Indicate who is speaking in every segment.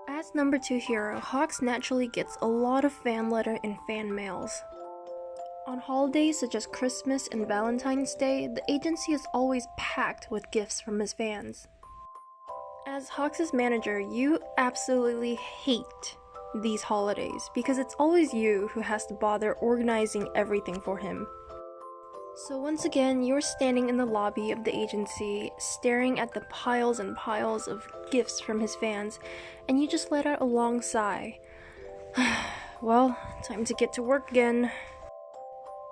Speaker 1: As number 2 hero, Hawks naturally gets a lot of fan letter and fan mails. On holidays such as Christmas and Valentine's Day, the agency is always packed with gifts from his fans. As Hawks' manager, you absolutely hate these holidays because it's always you who has to bother organizing everything for him. So once again, you're standing in the lobby of the agency, staring at the piles and piles of gifts from his fans, and you just let out a long sigh. Well, time to get to work again.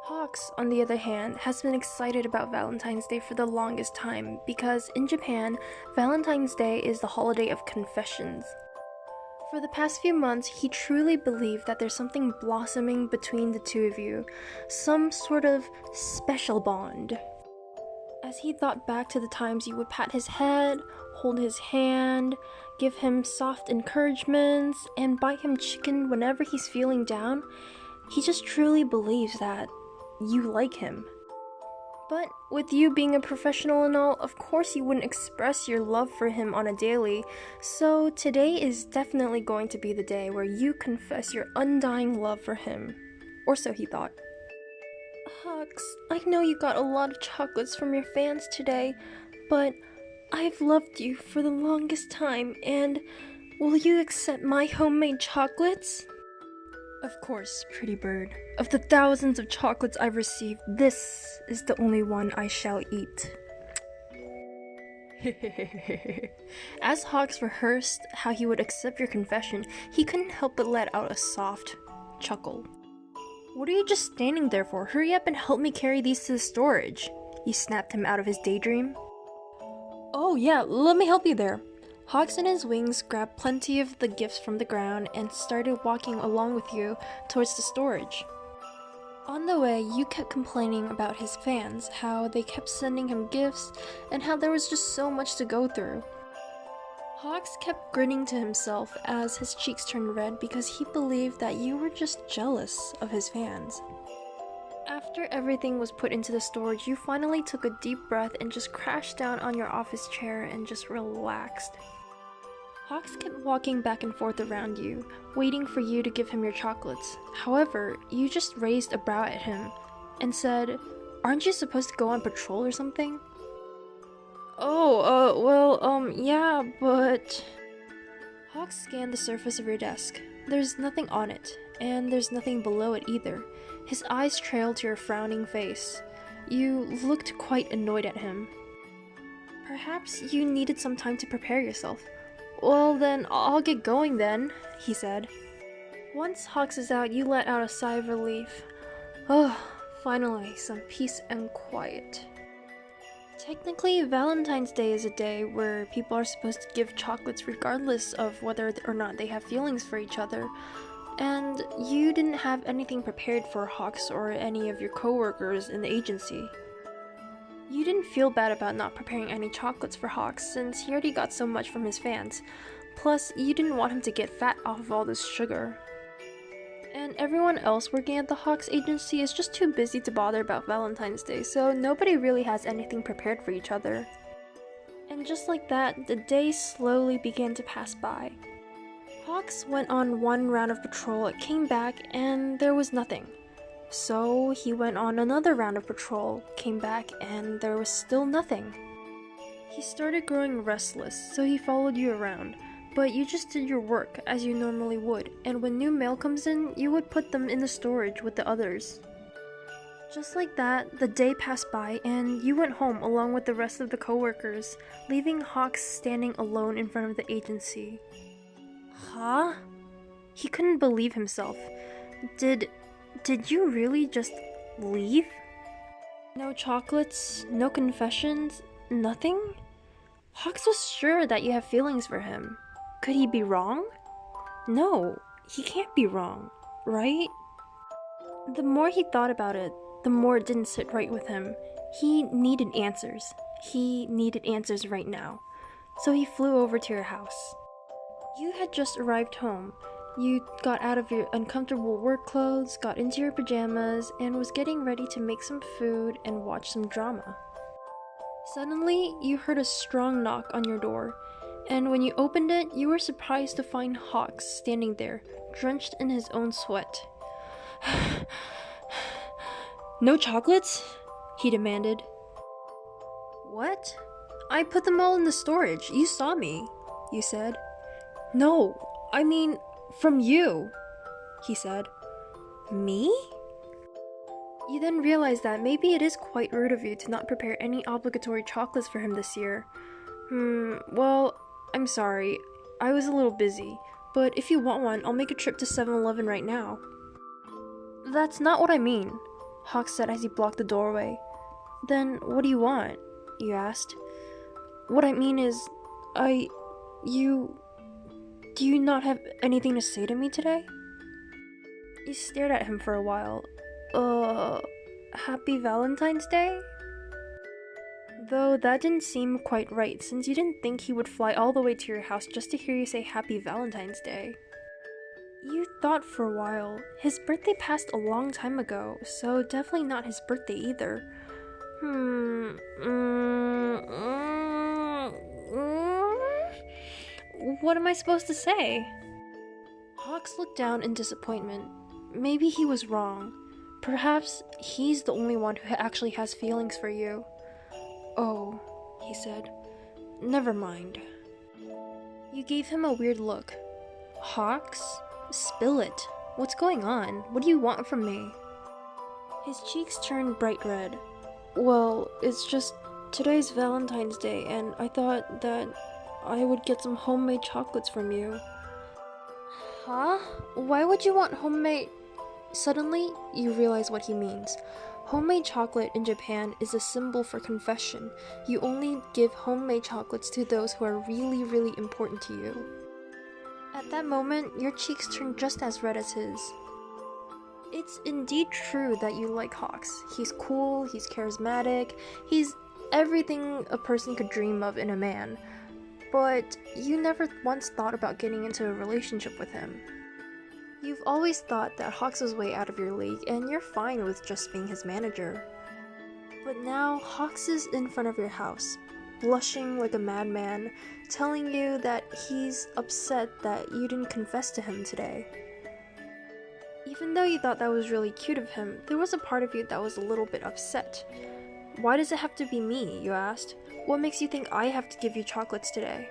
Speaker 1: Hawks, on the other hand, has been excited about Valentine's Day for the longest time because in Japan, Valentine's Day is the holiday of confessions. For the past few months, he truly believed that there's something blossoming between the two of you, some sort of special bond. As he thought back to the times you would pat his head, hold his hand, give him soft encouragements, and buy him chicken whenever he's feeling down, he just truly believes that you like him. But with you being a professional and all, of course you wouldn't express your love for him on a daily, so today is definitely going to be the day where you confess your undying love for him. Or so he thought. Hawks, I know you got a lot of chocolates from your fans today, but I've loved you for the longest time, and will you accept my homemade chocolates? Of course, pretty bird. Of the thousands of chocolates I've received, this is the only one I shall eat. As Hawks rehearsed how he would accept your confession, he couldn't help but let out a soft chuckle. What are you just standing there for? Hurry up and help me carry these to the storage. You snapped him out of his daydream. Oh yeah, let me help you there. Hawks and his wings grabbed plenty of the gifts from the ground and started walking along with you towards the storage. On the way, you kept complaining about his fans, how they kept sending him gifts, and how there was just so much to go through. Hawks kept grinning to himself as his cheeks turned red because he believed that you were just jealous of his fans. After everything was put into the storage, you finally took a deep breath and just crashed down on your office chair and just relaxed. Hawks kept walking back and forth around you, waiting for you to give him your chocolates. However, you just raised a brow at him and said, "Aren't you supposed to go on patrol or something?" Yeah, but... Hawks scanned the surface of your desk. There's nothing on it, and there's nothing below it either. His eyes trailed to your frowning face. You looked quite annoyed at him. Perhaps you needed some time to prepare yourself. Well then, I'll get going then, he said. Once Hawks is out, you let out a sigh of relief. Oh, finally, some peace and quiet. Technically, Valentine's Day is a day where people are supposed to give chocolates regardless of whether or not they have feelings for each other. And you didn't have anything prepared for Hawks or any of your coworkers in the agency. You didn't feel bad about not preparing any chocolates for Hawks since he already got so much from his fans. Plus, you didn't want him to get fat off of all this sugar. And everyone else working at the Hawks agency is just too busy to bother about Valentine's Day, so nobody really has anything prepared for each other. And just like that, the day slowly began to pass by. Hawks went on one round of patrol, came back, and there was nothing. So he went on another round of patrol, came back, and there was still nothing. He started growing restless, so he followed you around, but you just did your work as you normally would, and when new mail comes in, you would put them in the storage with the others. Just like that, the day passed by, and you went home along with the rest of the coworkers, leaving Hawks standing alone in front of the agency. Huh? He couldn't believe himself. Did you really just leave? No chocolates, no confessions, nothing? Hawks was sure that you have feelings for him. Could he be wrong? No, he can't be wrong, right? The more he thought about it, the more it didn't sit right with him. He needed answers. He needed answers right now. So he flew over to your house. You had just arrived home. You got out of your uncomfortable work clothes, got into your pajamas, and was getting ready to make some food and watch some drama. Suddenly, you heard a strong knock on your door. And when you opened it, you were surprised to find Hawks standing there, drenched in his own sweat. No chocolates? He demanded. What? I put them all in the storage. You saw me, you said. No, I mean, from you, he said. Me? You then realized that maybe it is quite rude of you to not prepare any obligatory chocolates for him this year. Well, I'm sorry. I was a little busy, but if you want one, I'll make a trip to 7-Eleven right now. That's not what I mean, Hawk said as he blocked the doorway. Then what do you want? You asked. What I mean is, do you not have anything to say to me today? You stared at him for a while. Happy Valentine's Day? Though that didn't seem quite right, since you didn't think he would fly all the way to your house just to hear you say Happy Valentine's Day. You thought for a while. His birthday passed a long time ago, so definitely not his birthday either. What am I supposed to say? Hawks looked down in disappointment. Maybe he was wrong. Perhaps he's the only one who actually has feelings for you. Oh, he said. Never mind. You gave him a weird look. Hawks? Spill it. What's going on? What do you want from me? His cheeks turned bright red. Well, it's just today's Valentine's Day, and I thought that I would get some homemade chocolates from you. Huh? Why would you want homemade? Suddenly, you realize what he means. Homemade chocolate in Japan is a symbol for confession. You only give homemade chocolates to those who are really, really important to you. At that moment, your cheeks turned just as red as his. It's indeed true that you like Hawks. He's cool, he's charismatic, he's everything a person could dream of in a man. But you never once thought about getting into a relationship with him. You've always thought that Hawks was way out of your league, and you're fine with just being his manager. But now, Hawks is in front of your house, blushing like a madman, telling you that he's upset that you didn't confess to him today. Even though you thought that was really cute of him, there was a part of you that was a little bit upset. Why does it have to be me, you asked? What makes you think I have to give you chocolates today?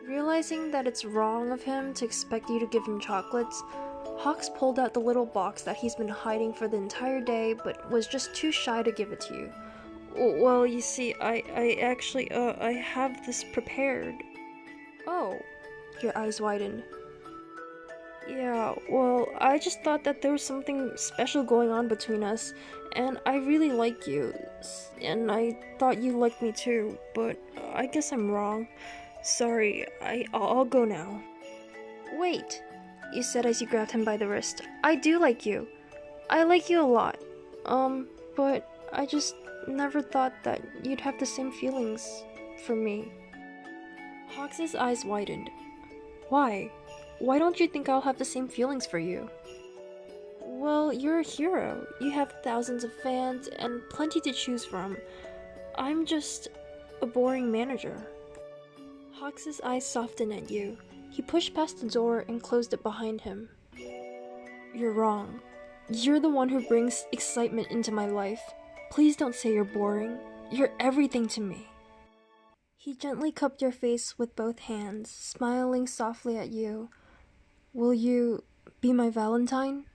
Speaker 1: Realizing that it's wrong of him to expect you to give him chocolates, Hawks pulled out the little box that he's been hiding for the entire day but was just too shy to give it to you. Well, you see, I have this prepared. Oh, your eyes widened. Yeah, well, I just thought that there was something special going on between us, and I really like you, and I thought you liked me too, but I guess I'm wrong. Sorry, I'll go now. Wait, you said as you grabbed him by the wrist. I do like you. I like you a lot. But I just never thought that you'd have the same feelings for me. Hawks' eyes widened. Why? Why don't you think I'll have the same feelings for you? Well, you're a hero. You have thousands of fans and plenty to choose from. I'm just a boring manager. Hawks' eyes softened at you. He pushed past the door and closed it behind him. You're wrong. You're the one who brings excitement into my life. Please don't say you're boring. You're everything to me. He gently cupped your face with both hands, smiling softly at you. Will you be my Valentine?